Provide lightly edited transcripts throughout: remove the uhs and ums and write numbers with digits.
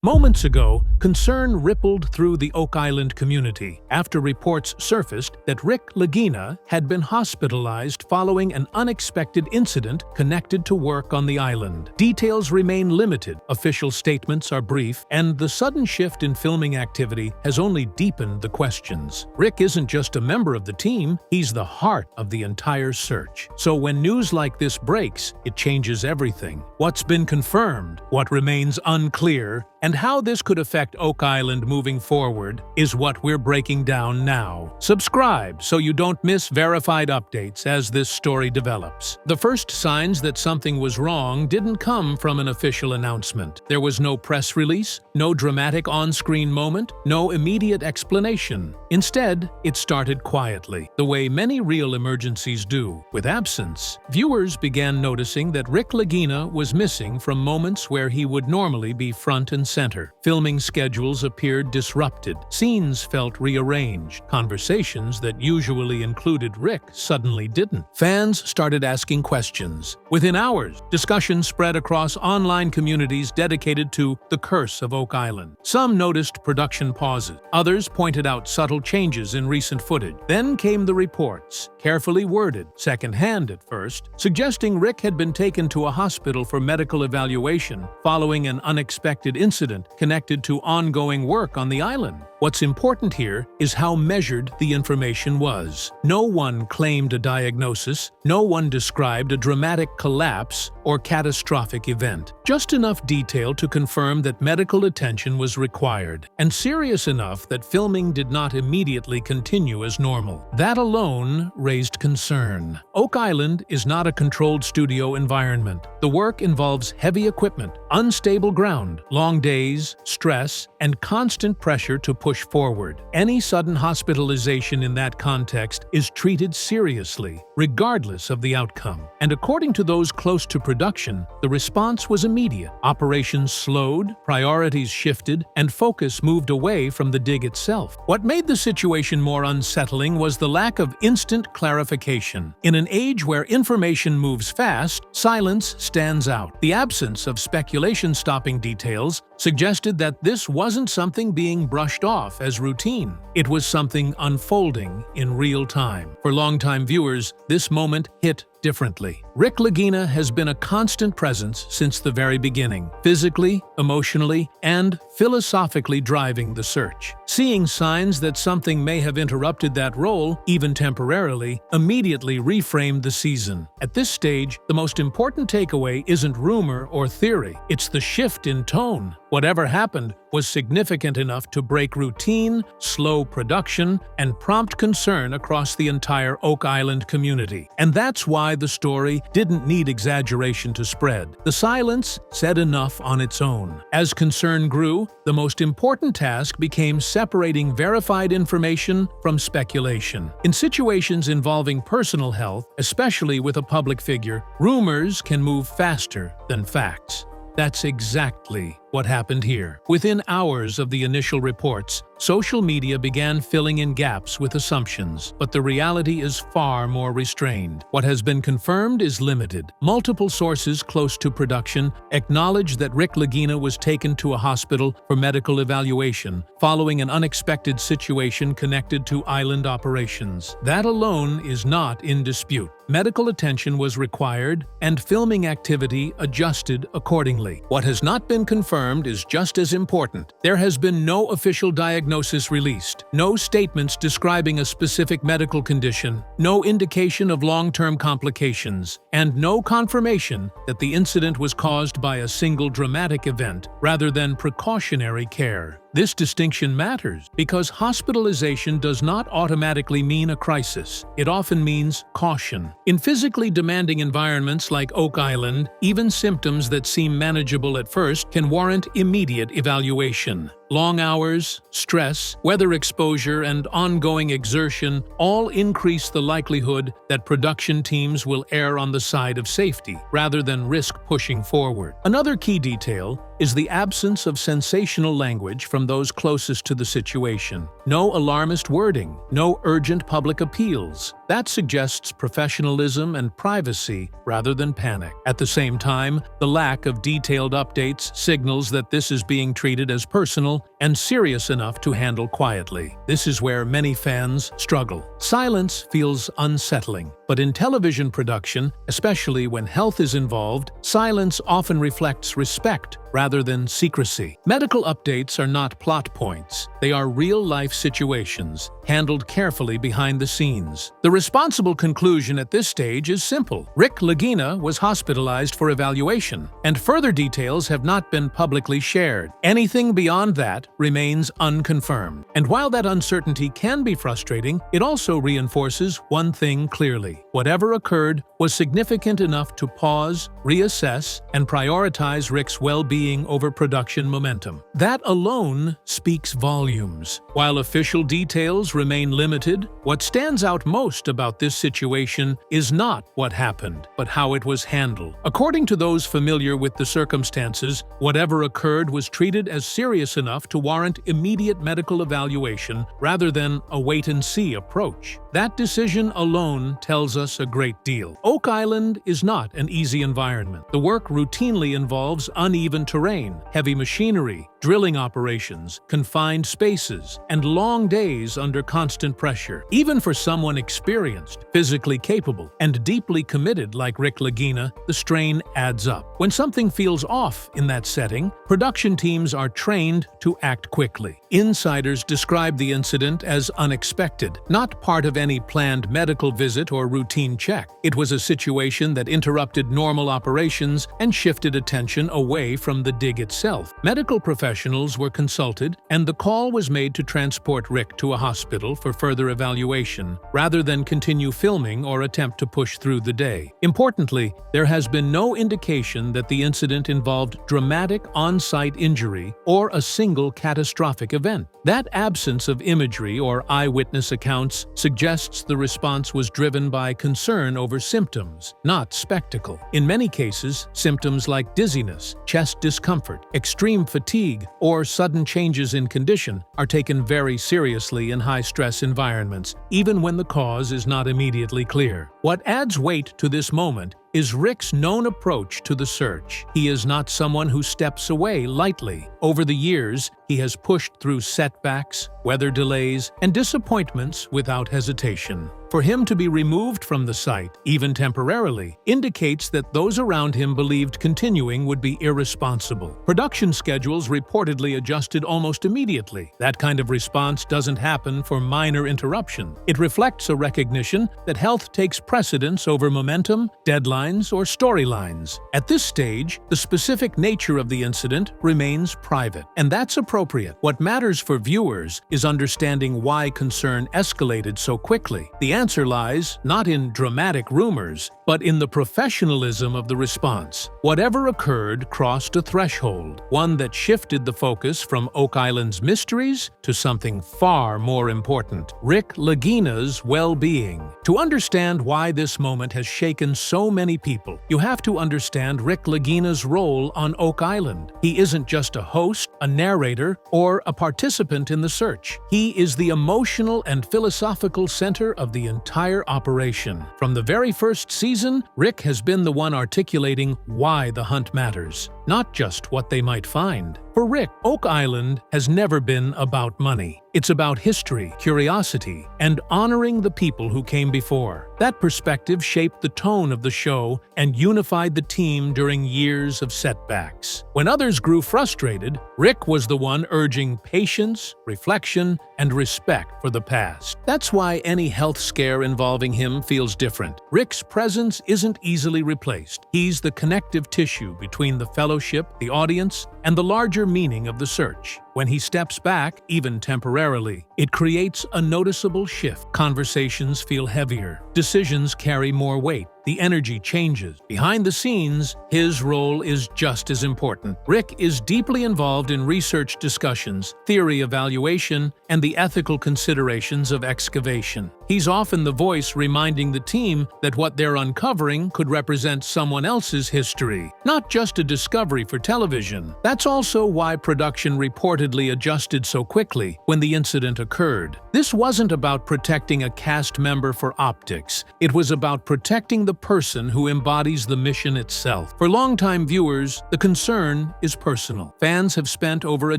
Moments ago, concern rippled through the Oak Island community after reports surfaced that Rick Lagina had been hospitalized following an unexpected incident connected to work on the island. Details remain limited, official statements are brief, and the sudden shift in filming activity has only deepened the questions. Rick isn't just a member of the team, he's the heart of the entire search. So when news like this breaks, it changes everything. What's been confirmed, what remains unclear, and how this could affect Oak Island moving forward is what we're breaking down now. Subscribe so you don't miss verified updates as this story develops. The first signs that something was wrong didn't come from an official announcement. There was no press release, no dramatic on-screen moment, no immediate explanation. Instead, it started quietly, the way many real emergencies do. With absence, viewers began noticing that Rick Lagina was missing from moments where he would normally be front and center. Filming schedules appeared disrupted, scenes felt rearranged, conversations that usually included Rick suddenly didn't. Fans started asking questions. Within hours, discussion spread across online communities dedicated to the curse of Oak Island. Some noticed production pauses, others pointed out subtle changes in recent footage. Then came the reports, carefully worded, secondhand at first, suggesting Rick had been taken to a hospital for medical evaluation following an unexpected incident connected to ongoing work on the island. What's important here is how measured the information was. No one claimed a diagnosis, no one described a dramatic collapse or catastrophic event. Just enough detail to confirm that medical attention was required, and serious enough that filming did not immediately continue as normal. That alone raised concern. Oak Island is not a controlled studio environment. The work involves heavy equipment, unstable ground, long days, stress, and constant pressure to push forward. Any sudden hospitalization in that context is treated seriously, regardless of the outcome. And according to those close to production, the response was immediate. Operations slowed, priorities shifted, and focus moved away from the dig itself. What made the situation more unsettling was the lack of instant clarification. In an age where information moves fast, silence stands out. The absence of speculation-stopping details suggested that this wasn't something being brushed off as routine. It was something unfolding in real time. For longtime viewers, this moment hit differently. Rick Lagina has been a constant presence since the very beginning, physically, emotionally, and philosophically driving the search. Seeing signs that something may have interrupted that role, even temporarily, immediately reframed the season. At this stage, the most important takeaway isn't rumor or theory, it's the shift in tone. Whatever happened was significant enough to break routine, slow production, and prompt concern across the entire Oak Island community. And that's why the story didn't need exaggeration to spread. The silence said enough on its own. As concern grew, the most important task became separating verified information from speculation. In situations involving personal health, especially with a public figure, rumors can move faster than facts. That's exactly what happened here. Within hours of the initial reports, social media began filling in gaps with assumptions, but the reality is far more restrained. What has been confirmed is limited. Multiple sources close to production acknowledge that Rick Lagina was taken to a hospital for medical evaluation following an unexpected situation connected to island operations. That alone is not in dispute. Medical attention was required, and filming activity adjusted accordingly. What has not been confirmed is just as important. There has been no official diagnosis released, no statements describing a specific medical condition, no indication of long-term complications, and no confirmation that the incident was caused by a single dramatic event rather than precautionary care. This distinction matters because hospitalization does not automatically mean a crisis. It often means caution. In physically demanding environments like Oak Island, even symptoms that seem manageable at first can warrant immediate evaluation. Long hours, stress, weather exposure, and ongoing exertion all increase the likelihood that production teams will err on the side of safety rather than risk pushing forward. Another key detail is the absence of sensational language from those closest to the situation. No alarmist wording, no urgent public appeals. That suggests professionalism and privacy rather than panic. At the same time, the lack of detailed updates signals that this is being treated as personal and serious enough to handle quietly. This is where many fans struggle. Silence feels unsettling, but in television production, especially when health is involved, silence often reflects respect rather than secrecy. Medical updates are not plot points. They are real-life situations, handled carefully behind the scenes. The responsible conclusion at this stage is simple. Rick Lagina was hospitalized for evaluation, and further details have not been publicly shared. Anything beyond that remains unconfirmed. And while that uncertainty can be frustrating, it also reinforces one thing clearly. Whatever occurred was significant enough to pause, reassess, and prioritize Rick's well-being over production momentum. That alone speaks volumes. While official details remain limited, what stands out most about this situation is not what happened, but how it was handled. According to those familiar with the circumstances, whatever occurred was treated as serious enough to warrant immediate medical evaluation rather than a wait-and-see approach. That decision alone tells us a great deal. Oak Island is not an easy environment. The work routinely involves uneven terrain, heavy machinery, drilling operations, confined spaces, and long days under constant pressure. Even for someone experienced, physically capable, and deeply committed like Rick Lagina, the strain adds up. When something feels off in that setting, production teams are trained to act quickly. Insiders describe the incident as unexpected, not part of any planned medical visit or routine check. It was a situation that interrupted normal operations and shifted attention away from the dig itself. Medical professionals were consulted, and the call was made to transport Rick to a hospital for further evaluation, rather than continue filming or attempt to push through the day. Importantly, there has been no indication that the incident involved dramatic on-site injury or a single catastrophic event. That absence of imagery or eyewitness accounts suggests the response was driven by concern over symptoms, not spectacle. In many cases, symptoms like dizziness, chest discomfort, extreme fatigue, or sudden changes in condition are taken very seriously in high-stress environments, even when the cause is not immediately clear. What adds weight to this moment is Rick's known approach to the search. He is not someone who steps away lightly. Over the years, he has pushed through setbacks, weather delays, and disappointments without hesitation. For him to be removed from the site, even temporarily, indicates that those around him believed continuing would be irresponsible. Production schedules reportedly adjusted almost immediately. That kind of response doesn't happen for minor interruption. It reflects a recognition that health takes precedence over momentum, deadlines, or storylines. At this stage, the specific nature of the incident remains private, and that's appropriate. What matters for viewers is understanding why concern escalated so quickly. The answer lies not in dramatic rumors, but in the professionalism of the response. Whatever occurred crossed a threshold, one that shifted the focus from Oak Island's mysteries to something far more important: Rick Lagina's well-being. To understand why this moment has shaken so many people, you have to understand Rick Lagina's role on Oak Island. He isn't just a host, a narrator, or a participant in the search. He is the emotional and philosophical center of the entire operation. From the very first season, Rick has been the one articulating why the hunt matters, not just what they might find. For Rick, Oak Island has never been about money. It's about history, curiosity, and honoring the people who came before. That perspective shaped the tone of the show and unified the team during years of setbacks. When others grew frustrated, Rick was the one urging patience, reflection, and respect for the past. That's why any health scare involving him feels different. Rick's presence isn't easily replaced. He's the connective tissue between the fellowship, the audience, and the larger meaning of the search. When he steps back, even temporarily, it creates a noticeable shift. Conversations feel heavier. Decisions carry more weight. the energy changes. Behind the scenes, his role is just as important. Rick is deeply involved in research discussions, theory evaluation, and the ethical considerations of excavation. He's often the voice reminding the team that what they're uncovering could represent someone else's history, not just a discovery for television. That's also why production reportedly adjusted so quickly when the incident occurred. This wasn't about protecting a cast member for optics. It was about protecting the person who embodies the mission itself. For longtime viewers, the concern is personal. Fans have spent over a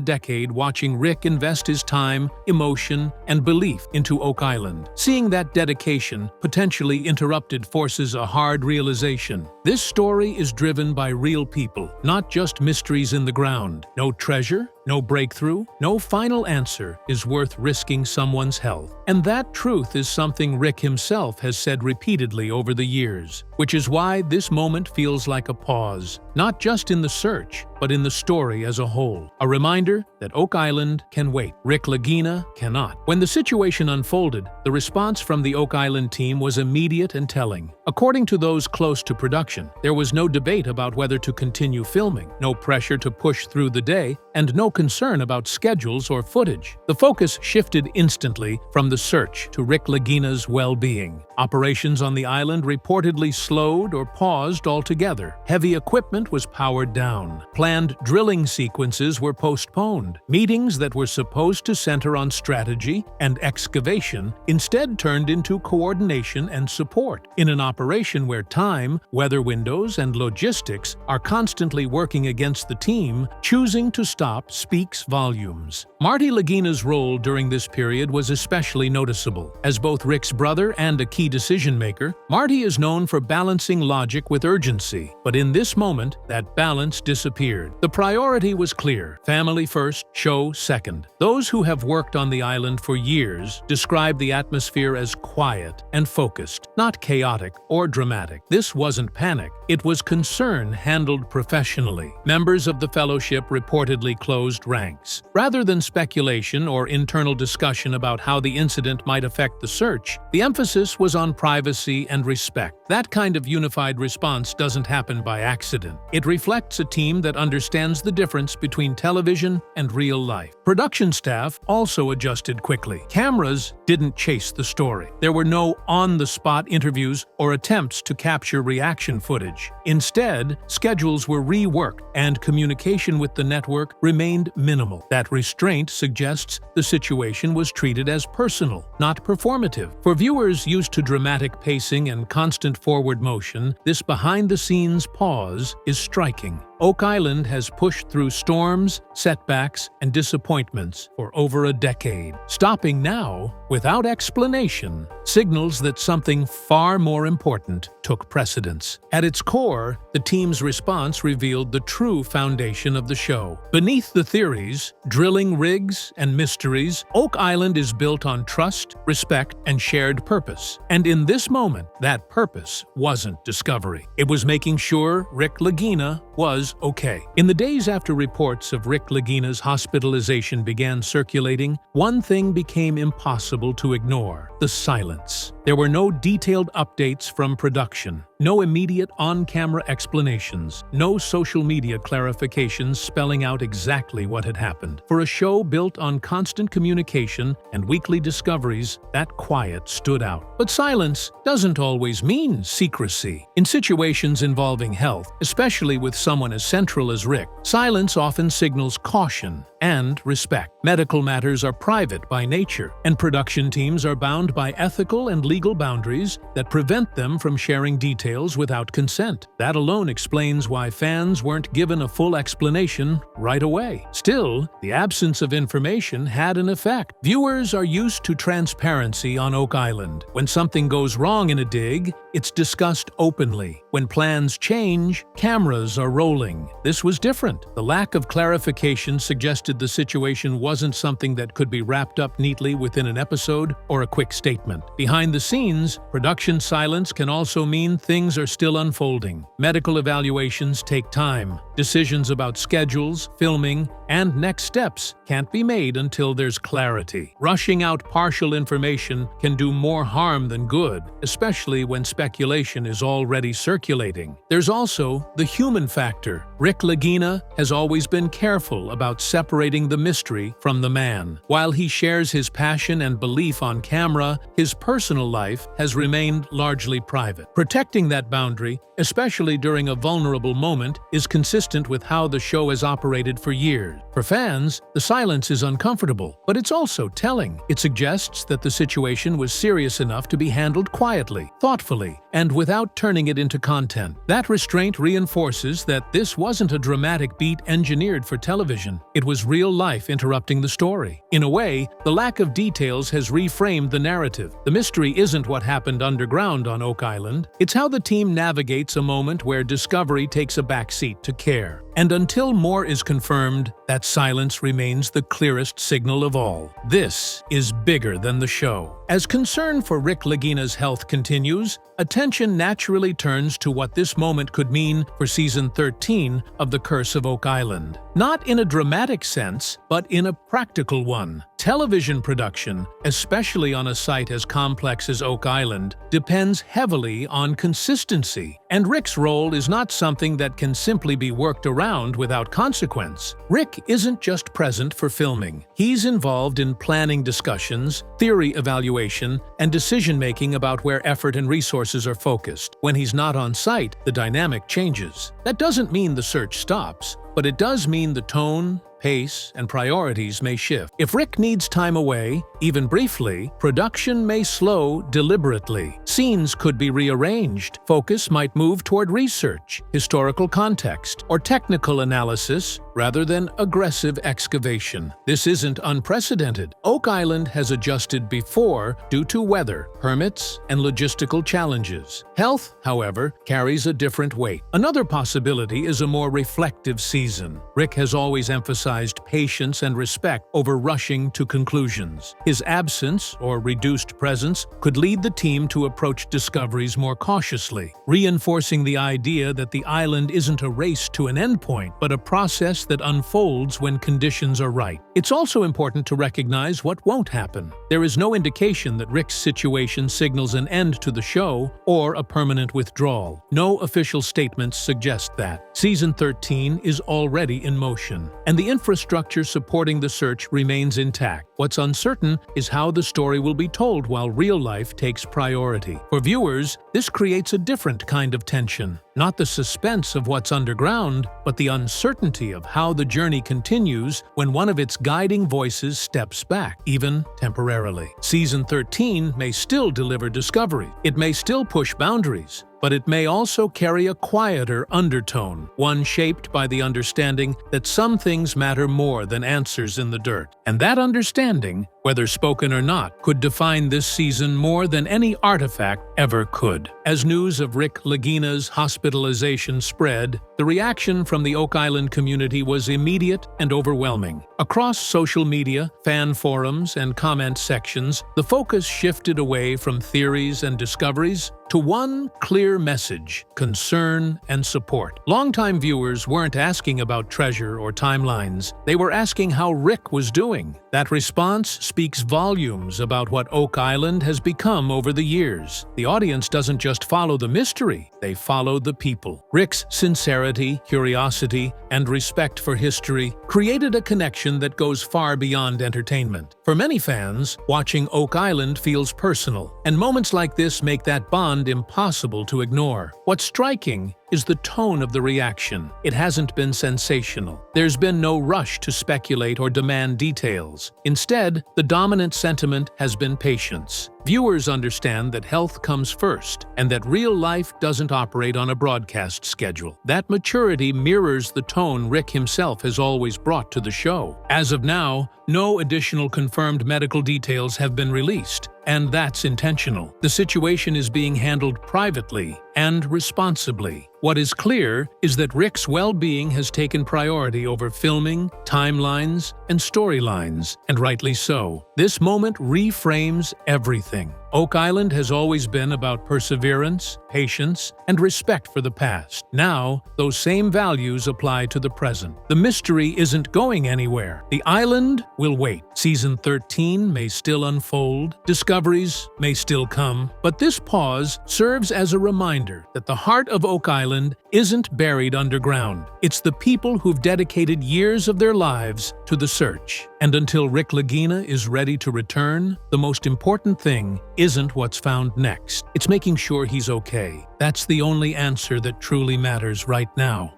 decade watching Rick invest his time, emotion, and belief into Oak Island. Seeing that dedication potentially interrupted forces a hard realization. This story is driven by real people, not just mysteries in the ground. No treasure, no breakthrough, no final answer is worth risking someone's health. And that truth is something Rick himself has said repeatedly over the years, which is why this moment feels like a pause, not just in the search, but in the story as a whole. A reminder that Oak Island can wait. Rick Lagina cannot. When the situation unfolded, the response from the Oak Island team was immediate and telling. According to those close to production, there was no debate about whether to continue filming, no pressure to push through the day, and no concern about schedules or footage. The focus shifted instantly from the search to Rick Lagina's well-being. Operations on the island reportedly slowed or paused altogether. Heavy equipment was powered down. Planned drilling sequences were postponed. Meetings that were supposed to center on strategy and excavation instead turned into coordination and support. In an operation where time, weather windows, and logistics are constantly working against the team, choosing to stop speaks volumes. Marty Lagina's role during this period was especially noticeable. As both Rick's brother and a key decision-maker, Marty is known for balancing logic with urgency. But in this moment, that balance disappeared. The priority was clear: family first, show second. Those who have worked on the island for years describe the atmosphere as quiet and focused, not chaotic or dramatic. This wasn't panic. It was concern handled professionally. Members of the fellowship reportedly closed ranks. Rather than speculation or internal discussion about how the incident might affect the search, the emphasis was on privacy and respect. That kind of unified response doesn't happen by accident. It reflects a team that understands the difference between television and real life. Production staff also adjusted quickly. Cameras didn't chase the story. There were no on-the-spot interviews or attempts to capture reaction footage. Instead, schedules were reworked and communication with the network remained minimal. That restraint suggests the situation was treated as personal, not performative. For viewers used to dramatic pacing and constant forward motion, this behind-the-scenes pause is striking. Oak Island has pushed through storms, setbacks, and disappointments for over a decade. Stopping now, without explanation, signals that something far more important took precedence. At its core, the team's response revealed the true foundation of the show. Beneath the theories, drilling rigs, and mysteries, Oak Island is built on trust, respect, and shared purpose. And in this moment, that purpose wasn't discovery. It was making sure Rick Lagina was okay. In the days after reports of Rick Lagina's hospitalization began circulating, one thing became impossible to ignore: the silence. There were no detailed updates from production, no immediate on-camera explanations, no social media clarifications spelling out exactly what had happened. For a show built on constant communication and weekly discoveries, that quiet stood out. But silence doesn't always mean secrecy. In situations involving health, especially with someone as central as Rick, silence often signals caution and respect. Medical matters are private by nature, and production teams are bound by ethical and legal boundaries that prevent them from sharing details without consent. That alone explains why fans weren't given a full explanation right away. Still, the absence of information had an effect. Viewers are used to transparency on Oak Island. When something goes wrong in a dig, it's discussed openly. When plans change, cameras are rolling. This was different. The lack of clarification suggested the situation wasn't something that could be wrapped up neatly within an episode or a quick statement. Behind the scenes, production silence can also mean things are still unfolding. Medical evaluations take time. Decisions about schedules, filming, and next steps can't be made until there's clarity. Rushing out partial information can do more harm than good, especially when speculation is already circulating. There's also the human factor. Rick Lagina has always been careful about separating the mystery from the man. While he shares his passion and belief on camera, his personal life has remained largely private. Protecting that boundary, especially during a vulnerable moment, is consistent with how the show has operated for years. For fans, the silence is uncomfortable, but it's also telling. It suggests that the situation was serious enough to be handled quietly, thoughtfully, and without turning it into content. That restraint reinforces that this wasn't a dramatic beat engineered for television. It was real life interrupting the story. In a way, the lack of details has reframed the narrative. The mystery isn't what happened underground on Oak Island. It's how the team navigates a moment where discovery takes a backseat to care. And until more is confirmed, that silence remains the clearest signal of all. This is bigger than the show. As concern for Rick Lagina's health continues, attention naturally turns to what this moment could mean for Season 13 of The Curse of Oak Island. Not in a dramatic sense, but in a practical one. Television production, especially on a site as complex as Oak Island, depends heavily on consistency. And Rick's role is not something that can simply be worked around without consequence. Rick isn't just present for filming. He's involved in planning discussions, theory evaluation, and decision-making about where effort and resources are focused. When he's not on site, the dynamic changes. That doesn't mean the search stops, but it does mean the tone, pace, and priorities may shift. If Rick needs time away, even briefly, production may slow deliberately. Scenes could be rearranged. Focus might move toward research, historical context, or technical analysis rather than aggressive excavation. This isn't unprecedented. Oak Island has adjusted before due to weather, permits, and logistical challenges. Health, however, carries a different weight. Another possibility is a more reflective season. Rick has always emphasized patience and respect over rushing to conclusions. His absence or reduced presence could lead the team to approach discoveries more cautiously, reinforcing the idea that the island isn't a race to an endpoint, but a process that unfolds when conditions are right. It's also important to recognize what won't happen. There is no indication that Rick's situation signals an end to the show or a permanent withdrawal. No official statements suggest that. Season 13 is already in motion, and the infrastructure supporting the search remains intact. What's uncertain is how the story will be told while real life takes priority. For viewers, this creates a different kind of tension. Not the suspense of what's underground, but the uncertainty of how the journey continues when one of its guiding voices steps back, even temporarily. Season 13 may still deliver discovery. It may still push boundaries, but it may also carry a quieter undertone, one shaped by the understanding that some things matter more than answers in the dirt. And that understanding, whether spoken or not, could define this season more than any artifact ever could. As news of Rick Lagina's hospitalization spread, the reaction from the Oak Island community was immediate and overwhelming. Across social media, fan forums, and comment sections, the focus shifted away from theories and discoveries to one clear message: concern and support. Longtime viewers weren't asking about treasure or timelines. They were asking how Rick was doing. That response speaks volumes about what Oak Island has become over the years. The audience doesn't just follow the mystery, they follow the people. Rick's sincerity, curiosity, and respect for history created a connection that goes far beyond entertainment. For many fans, watching Oak Island feels personal, and moments like this make that bond impossible to ignore. What's striking is the tone of the reaction. It hasn't been sensational. There's been no rush to speculate or demand details. Instead, the dominant sentiment has been patience. Viewers understand that health comes first, and that real life doesn't operate on a broadcast schedule. That maturity mirrors the tone Rick himself has always brought to the show. As of now, no additional confirmed medical details have been released, and that's intentional. The situation is being handled privately and responsibly. What is clear is that Rick's well-being has taken priority over filming, timelines, and storylines, and rightly so. This moment reframes everything. Oak Island has always been about perseverance, patience, and respect for the past. Now, those same values apply to the present. The mystery isn't going anywhere. The island will wait. Season 13 may still unfold, discoveries may still come, but this pause serves as a reminder that the heart of Oak Island isn't buried underground. It's the people who've dedicated years of their lives to the search. And until Rick Lagina is ready to return, the most important thing isn't what's found next. It's making sure he's okay. That's the only answer that truly matters right now.